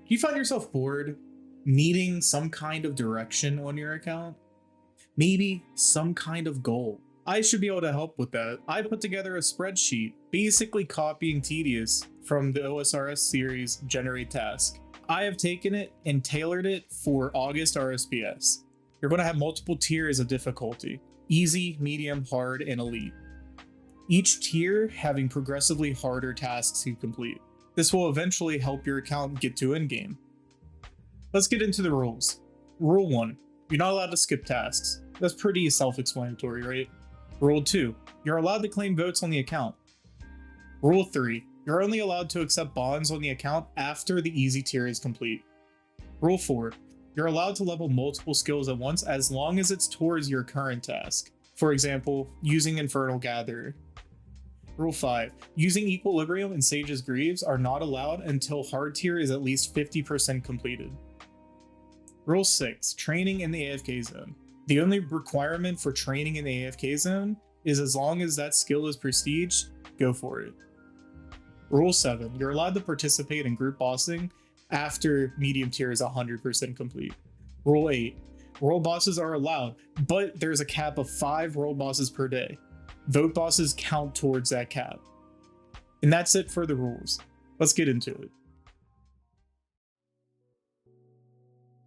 you find yourself bored, needing some kind of direction on your account? Maybe some kind of goal. I should be able to help with that. I put together a spreadsheet, basically copying Tedious from the OSRS series Generate Task. I have taken it and tailored it for August RSPS. You're going to have multiple tiers of difficulty: easy, medium, hard, and elite. Each tier having progressively harder tasks to complete. This will eventually help your account get to endgame. Let's get into the rules. Rule 1, you're not allowed to skip tasks. That's pretty self-explanatory, right? Rule 2, you're allowed to claim votes on the account. Rule 3, you're only allowed to accept bonds on the account after the easy tier is complete. Rule 4, you're allowed to level multiple skills at once as long as it's towards your current task. For example, using Infernal Gatherer. Rule 5, using Equilibrium and Sage's Greaves are not allowed until hard tier is at least 50% completed. Rule 6, training in the AFK zone. The only requirement for training in the AFK zone is as long as that skill is prestige, go for it. Rule 7, you're allowed to participate in group bossing after medium tier is 100% complete. Rule 8, world bosses are allowed, but there's a cap of 5 world bosses per day. Vote bosses count towards that cap. And that's it for the rules. Let's get into it.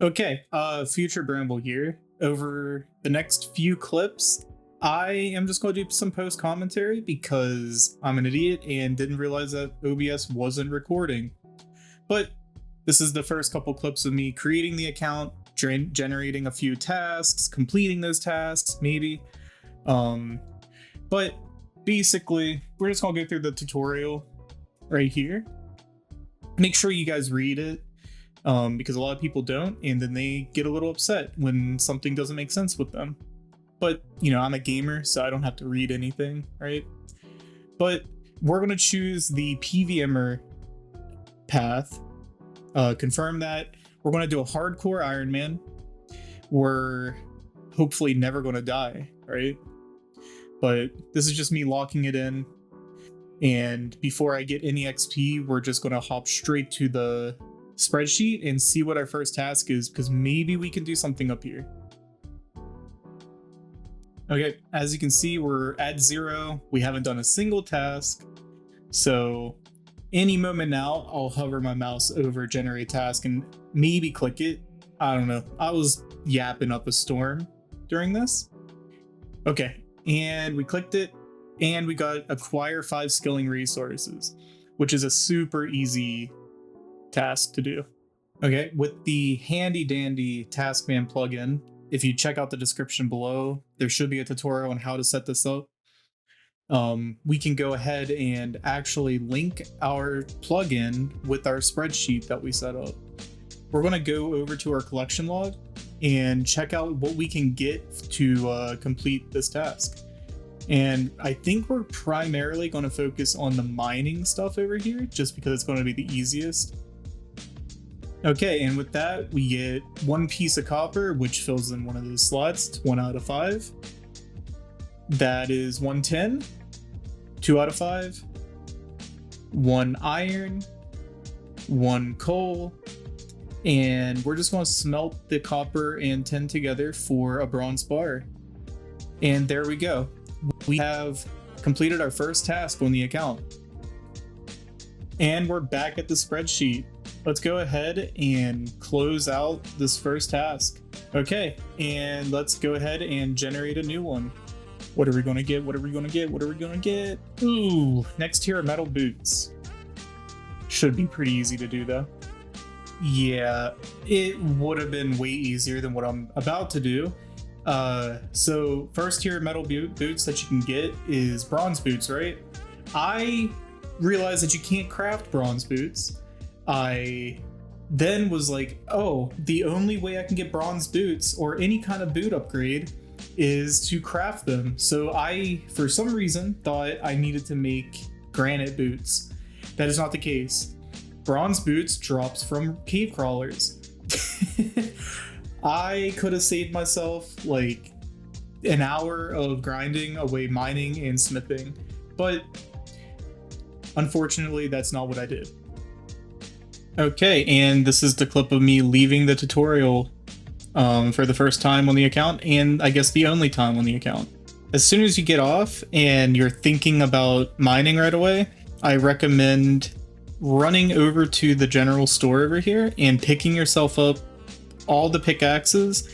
Okay, Future Bramble here. Over the next few clips, I am just going to do some post commentary because I'm an idiot and didn't realize that OBS wasn't recording. But this is the first couple clips of me creating the account, generating a few tasks, completing those tasks, maybe. But basically, we're just gonna go through the tutorial right here. Make sure you guys read it, because a lot of people don't, and then they get a little upset when something doesn't make sense with them. But, you know, I'm a gamer, so I don't have to read anything, right? But we're gonna choose the PVMer path, confirm that. We're gonna do a hardcore Iron Man. We're hopefully never gonna die, right? But this is just me locking it in. And before I get any XP, we're just going to hop straight to the spreadsheet and see what our first task is, because maybe we can do something up here. Okay, as you can see, we're at 0. We haven't done a single task. So any moment now, I'll hover my mouse over Generate Task and maybe click it. I don't know. I was yapping up a storm during this. Okay. And we clicked it, and we got acquire 5 skilling resources, which is a super easy task to do. Okay, with the handy dandy Taskman plugin, if you check out the description below, there should be a tutorial on how to set this up. We can go ahead and actually link our plugin with our spreadsheet that we set up. We're going to go over to our collection log and check out what we can get to complete this task. And I think we're primarily going to focus on the mining stuff over here, just because it's going to be the easiest. Okay, and with that, we get 1 piece of copper, which fills in one of those slots. It's 1 out of 5. That is 1 tin, 2 out of 5. 1 iron, 1 coal, and we're just going to smelt the copper and tin together for a bronze bar. And there we go. We have completed our first task on the account. And we're back at the spreadsheet. Let's go ahead and close out this first task. Okay, and let's go ahead and generate a new one. What are we going to get? What are we going to get? What are we going to get? Ooh, next tier of metal boots. Should be pretty easy to do though. Yeah, it would have been way easier than what I'm about to do. So first tier metal boots that you can get is bronze boots, right? I realized that you can't craft bronze boots. I then was like, oh, the only way I can get bronze boots or any kind of boot upgrade is to craft them. So I, for some reason, thought I needed to make granite boots. That is not the case. Bronze boots drops from cave crawlers. I could have saved myself like an hour of grinding away mining and smithing, but unfortunately that's not what I did. Okay, and this is the clip of me leaving the tutorial for the first time on the account, and I guess the only time on the account. As soon as you get off and you're thinking about mining right away, I recommend running over to the general store over here and picking yourself up all the pickaxes,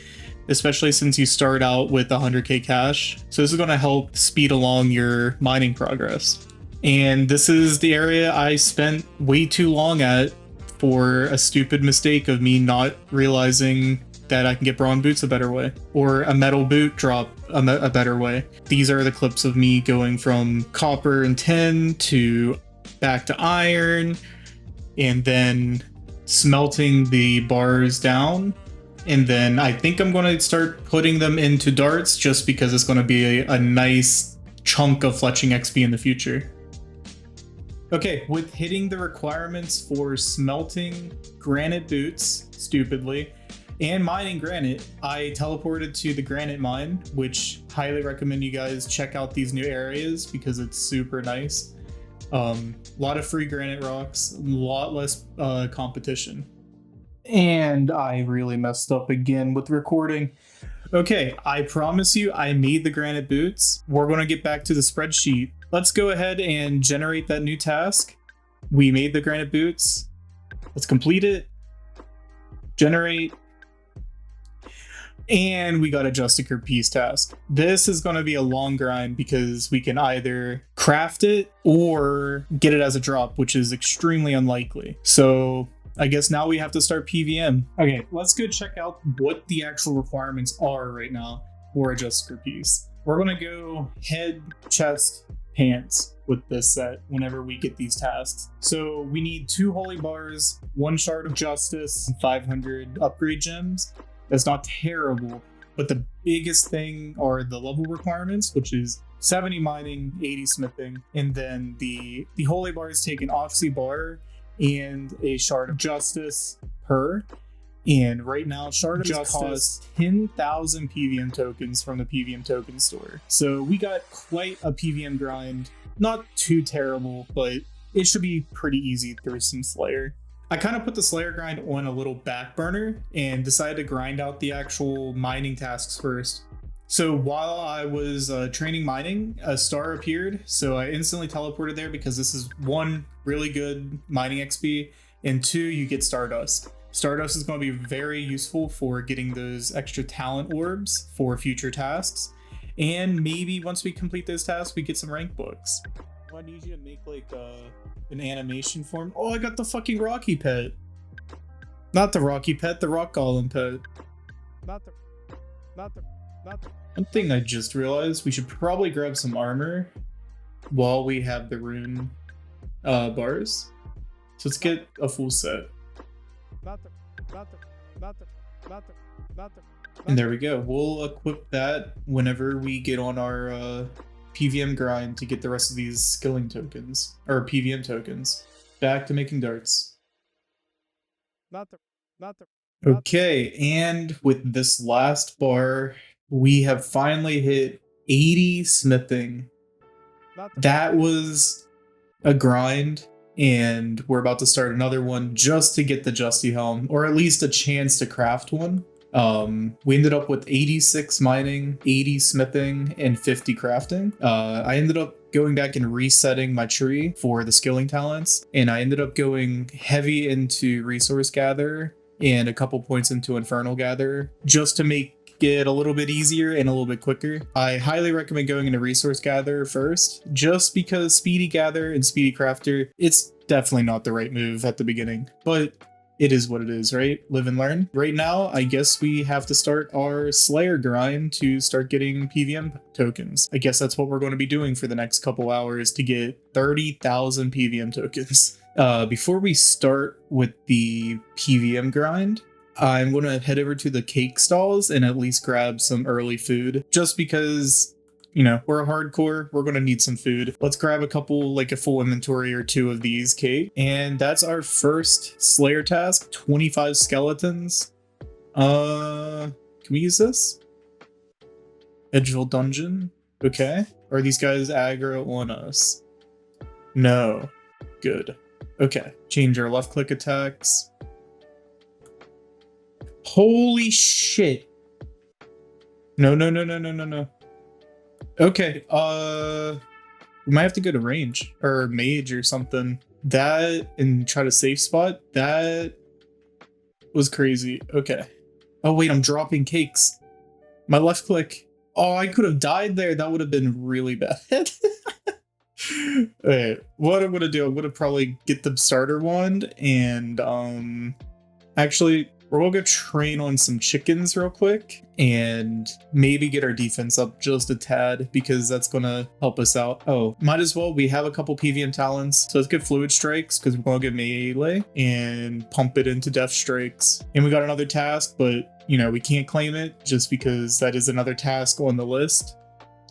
especially since you start out with 100k cash. So this is going to help speed along your mining progress. And this is the area I spent way too long at for a stupid mistake of me not realizing that I can get bronze boots a better way, or a metal boot drop a better way. These are the clips of me going from copper and tin to back to iron, and then smelting the bars down. And then I think I'm going to start putting them into darts just because it's going to be a nice chunk of fletching XP in the future. Okay, with hitting the requirements for smelting granite boots, stupidly, and mining granite, I teleported to the granite mine, which highly recommend you guys check out these new areas because it's super nice. A lot of free granite rocks, a lot less competition. And I really messed up again with recording. Okay, I promise you I made the granite boots. We're going to get back to the spreadsheet. Let's go ahead and generate that new task. We made the granite boots. Let's complete it. Generate. And we got a Justiciar piece task. This is going to be a long grind because we can either craft it or get it as a drop, which is extremely unlikely. So I guess now we have to start PVM. Okay, let's go check out what the actual requirements are right now for a Justiciar piece. We're going to go head, chest, pants with this set whenever we get these tasks. So we need 2 holy bars, 1 shard of justice, and 500 upgrade gems. That's not terrible, but the biggest thing are the level requirements, which is 70 mining, 80 smithing, and then the holy bars take an oxy bar and a shard of justice per. And right now, shard of justice costs 10,000 PVM tokens from the PVM token store. So we got quite a PVM grind. Not too terrible, but it should be pretty easy through some Slayer. I kind of put the Slayer grind on a little back burner and decided to grind out the actual mining tasks first. So while I was training mining, a star appeared, so I instantly teleported there because this is 1, really good mining XP, and 2, you get Stardust. Stardust is going to be very useful for getting those extra talent orbs for future tasks, and maybe once we complete those tasks, we get some rank books. I need you to make like an animation form. Oh, I got the fucking Rocky pet. Not the Rocky pet, the Rock Golem pet. One thing I just realized, we should probably grab some armor while we have the rune bars. So let's get a full set. And there we go. We'll equip that whenever we get on our PVM grind to get the rest of these skilling tokens, or PVM tokens. Back to making darts. Okay, and with this last bar, we have finally hit 80 smithing. That was a grind, and we're about to start another one just to get the Justy Helm, or at least a chance to craft one. We ended up with 86 mining, 80 smithing, and 50 crafting. I ended up going back and resetting my tree for the skilling talents, and I ended up going heavy into resource gather and a couple points into infernal gather just to make it a little bit easier and a little bit quicker. I highly recommend going into resource gather first, just because speedy gather and speedy crafter, it's definitely not the right move at the beginning, but it is what it is, right? Live and learn. Right now, I guess we have to start our Slayer grind to start getting PVM tokens. I guess that's what we're going to be doing for the next couple hours to get 30,000 PVM tokens. Before we start with the PVM grind, I'm going to head over to the cake stalls and at least grab some early food, just because, you know, we're a hardcore, we're going to need some food. Let's grab a couple, like a full inventory or 2 of these cake. And that's our first Slayer task, 25 skeletons. Can we use this? Edgeville Dungeon. Okay. Are these guys aggro on us? No. Good. Okay, change our left click attacks. Holy shit. No, no, no, no, no, no, no. Okay, we might have to go to range or mage or something. That and try to safe spot. That was crazy. Okay. Oh wait, I'm dropping cakes. My left click. Oh, I could have died there. That would have been really bad. Okay, what I'm gonna do, I'm gonna probably get the starter wand and actually we're gonna go train on some chickens real quick and maybe get our defense up just a tad because that's gonna help us out. Oh, might as well. We have a couple PVM talents, so let's get fluid strikes because we're gonna get melee and pump it into death strikes. And we got another task, but you know, we can't claim it just because that is another task on the list.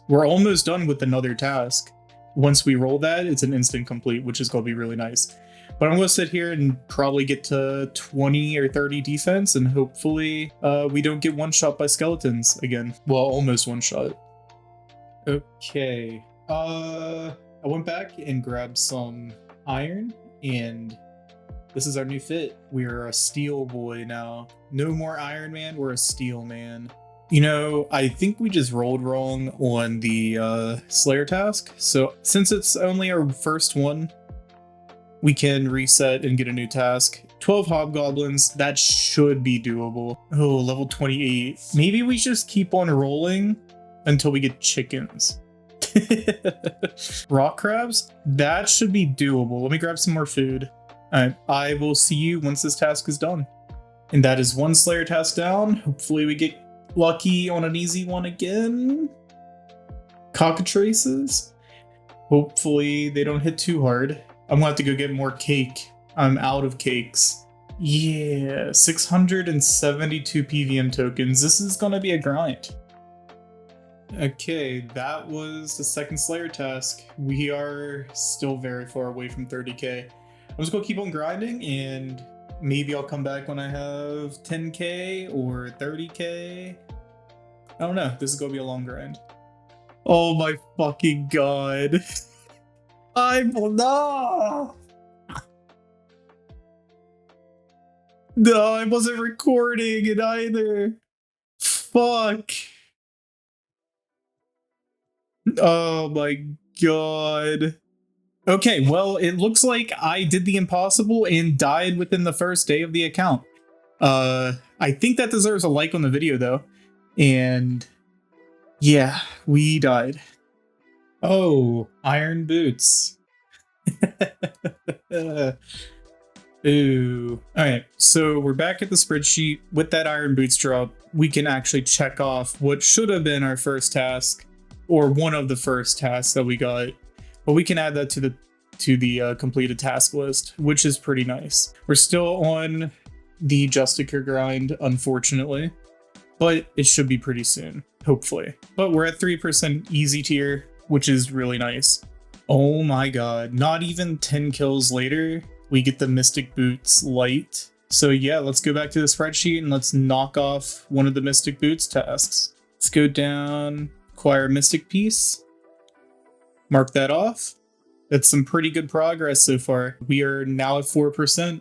We're almost done with another task. Once we roll that, it's an instant complete, which is going to be really nice. But I'm going to sit here and probably get to 20 or 30 defense, and hopefully we don't get one shot by skeletons again. Well, almost one shot. Okay. I went back and grabbed some iron, and this is our new fit. We're a steel boy now. No more Iron Man, we're a steel man. You know, I think we just rolled wrong on the Slayer task. So since it's only our first one, we can reset and get a new task. 12 hobgoblins, that should be doable. Oh, level 28. Maybe we just keep on rolling until we get chickens. Rock crabs, that should be doable. Let me grab some more food. Alright, I will see you once this task is done. And that is one Slayer task down. Hopefully we get lucky on an easy one again. Cockatrices. Hopefully they don't hit too hard. I'm gonna have to go get more cake. I'm out of cakes. Yeah, 672 PVM tokens. This is gonna be a grind. Okay, that was the second Slayer task. We are still very far away from 30k. I'm just gonna keep on grinding and maybe I'll come back when I have 10k or 30k. I don't know. This is gonna be a long grind. Oh my fucking god. No. No, I wasn't recording it either. Fuck. Oh my god. Okay, well, it looks like I did the impossible and died within the first day of the account. I think that deserves a like on the video though. And yeah, we died. Oh, iron boots. Ooh. All right, so we're back at the spreadsheet. With that iron boots drop, we can actually check off what should have been our first task, or one of the first tasks that we got. But we can add that to the completed task list, which is pretty nice. We're still on the Justiciar grind, unfortunately, but it should be pretty soon, hopefully. But we're at 3% easy tier, which is really nice. Oh my god, not even 10 kills later, we get the Mystic Boots light. So yeah, let's go back to the spreadsheet and let's knock off one of the Mystic Boots tasks. Let's go down, acquire Mystic Piece, mark that off. That's some pretty good progress so far. We are now at 4%.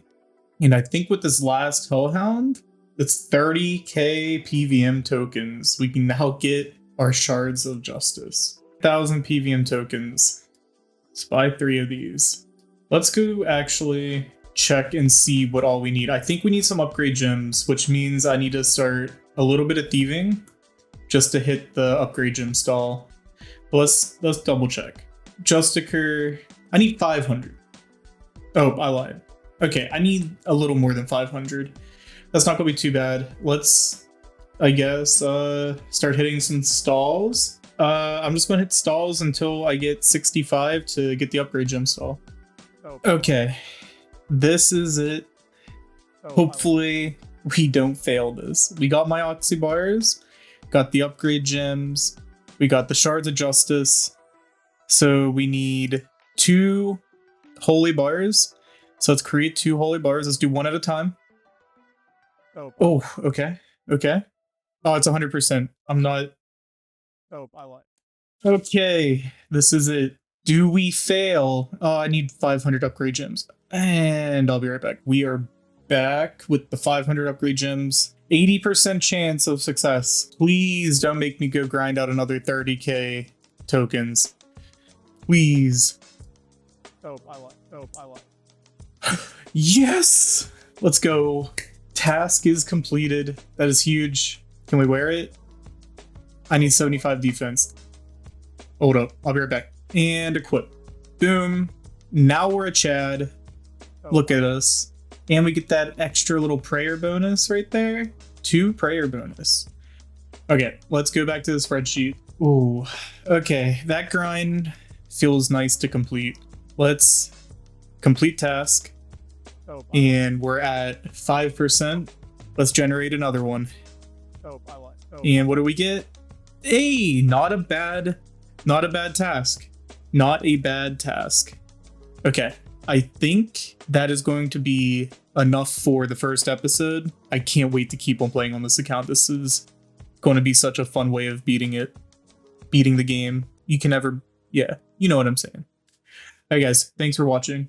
And I think with this last Hellhound, that's 30k PVM tokens. We can now get our Shards of Justice. 1,000 PVM tokens. Let's buy 3 of these. Let's go actually check and see what all we need. I think we need some upgrade gems, which means I need to start a little bit of thieving just to hit the upgrade gem stall. But let's double check. Justiciar, I need 500. Oh, I lied. Okay, I need a little more than 500. That's not gonna be too bad. Let's, I guess, start hitting some stalls. I'm just gonna hit stalls until I get 65 to get the upgrade gem stall. Okay, this is it. Hopefully we don't fail this. We got my oxy bars, got the upgrade gems, we got the shards of justice. So we need 2 holy bars. So let's create 2 holy bars. Let's do one at a time. Oh, okay. Okay. Oh, it's 100%. I'm not. Oh, I lied. Okay, this is it. Do we fail? Oh, I need 500 upgrade gems. And I'll be right back. We are back with the 500 upgrade gems. 80% chance of success. Please don't make me go grind out another 30k tokens. Please. Oh, I lied. Yes! Let's go. Task is completed. That is huge. Can we wear it? I need 75 defense. Hold up. I'll be right back. And equip. Boom. Now we're a Chad. Look at us. And we get that extra little prayer bonus right there. 2 prayer bonus. Okay, let's go back to the spreadsheet. Ooh, okay. That grind feels nice to complete. Let's complete task. And we're at 5%. Let's generate another one. And what do we get? Hey, not a bad task. Not a bad task. Okay, I think that is going to be enough for the first episode. I can't wait to keep on playing on this account. This is going to be such a fun way of beating the game. You can never, yeah, you know what I'm saying. All right, guys, thanks for watching.